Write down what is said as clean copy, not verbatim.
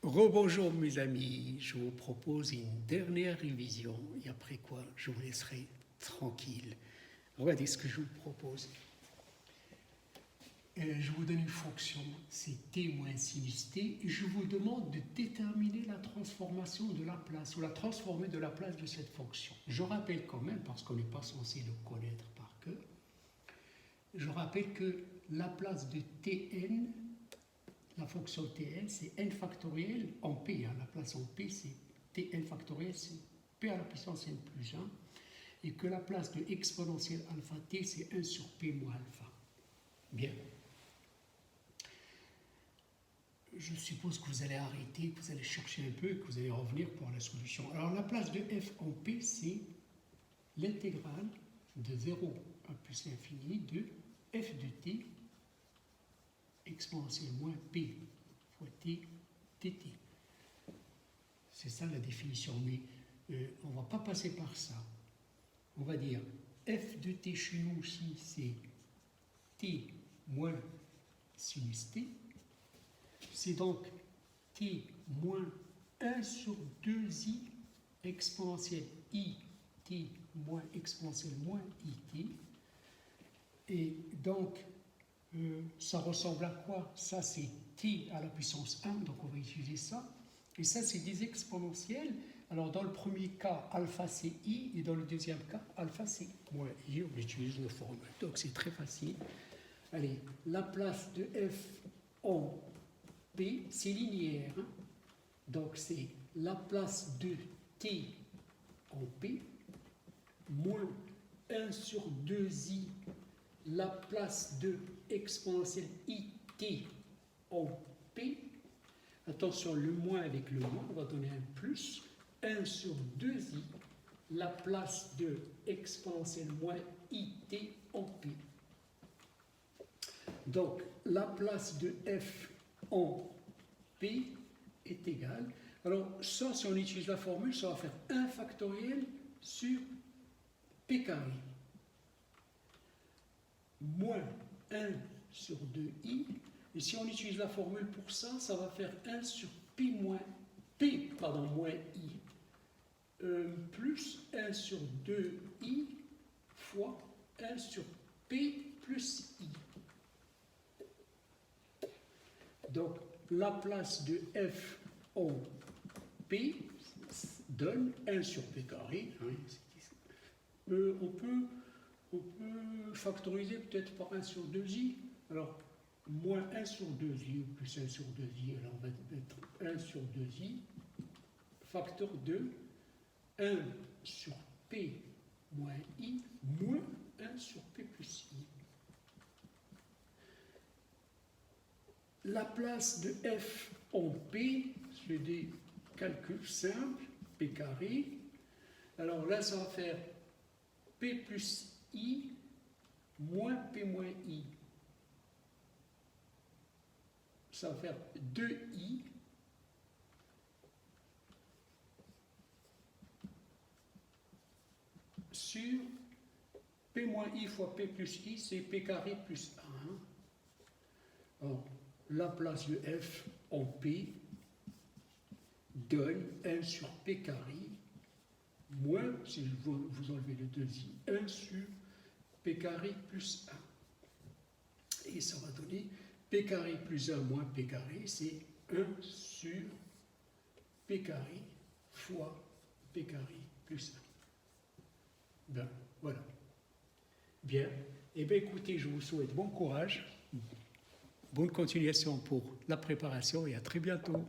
Rebonjour mes amis, je vous propose une dernière révision et après quoi je vous laisserai tranquille. Regardez ce que je vous propose. Je vous donne une fonction, c'est t moins sinus t, et je vous demande de déterminer la transformation de la place, ou la transformer de la place de cette fonction. Je rappelle quand même, parce qu'on n'est pas censé le connaître par cœur, je rappelle que la place de tn, la fonction tn, c'est n factoriel en p. La place en p, c'est tn factoriel, c'est p à la puissance n plus 1. Et que la place de exponentielle alpha t, c'est 1 sur p moins alpha. Bien. Je suppose que vous allez arrêter, que vous allez chercher un peu et que vous allez revenir pour la solution. Alors la place de f en p, c'est l'intégrale de 0 à plus l'infini de f de t exponentielle moins p fois t dt. C'est ça la définition, mais on ne va pas passer par ça. On va dire f de t chez nous aussi, c'est t moins sinus t. C'est donc t moins 1 sur 2i exponentielle i t moins exponentielle moins it. Et donc, ça ressemble à quoi? Ça, c'est t à la puissance 1, donc on va utiliser ça. Et ça, c'est des exponentielles. Alors, dans le premier cas, alpha, c'est i, et dans le deuxième cas, alpha, c'est moins i. On utilise nos formules, donc c'est très facile. Allez, la place de f en p, c'est linéaire. Hein? Donc, c'est la place de t en p, moins 1 sur 2i, la place de exponentielle it en p. Attention, le moins avec le moins, on va donner un plus. 1 sur 2i, la place de exponentielle moins it en p. Donc, la place de f en p est égale. Alors, ça, si on utilise la formule, ça va faire 1 factoriel sur p carré. Moins 1 sur 2i. Et si on utilise la formule pour ça, ça va faire 1 sur moins i. Plus 1 sur 2i fois 1 sur p plus i. Donc, la place de f en p donne 1 sur p carré. On peut factoriser peut-être par 1 sur 2i. Alors, moins 1 sur 2i plus 1 sur 2i, alors on va mettre 1 sur 2i, facteur de 1 sur p moins i, moins 1 sur p plus i. La place de f en p, c'est des calculs simples, p carré. Alors là, ça va faire p plus i moins p moins i. Ça va faire 2i sur p moins i fois p plus i, c'est p carré plus 1. Alors, la place de f en p donne 1 sur p carré moins, si vous enlevez le 2i, 1 sur p carré plus 1. Et ça va donner p carré plus 1 moins p carré, c'est 1 sur p carré fois p carré plus 1. Ben, voilà. Bien. Eh bien, écoutez, je vous souhaite bon courage, bonne continuation pour la préparation et à très bientôt.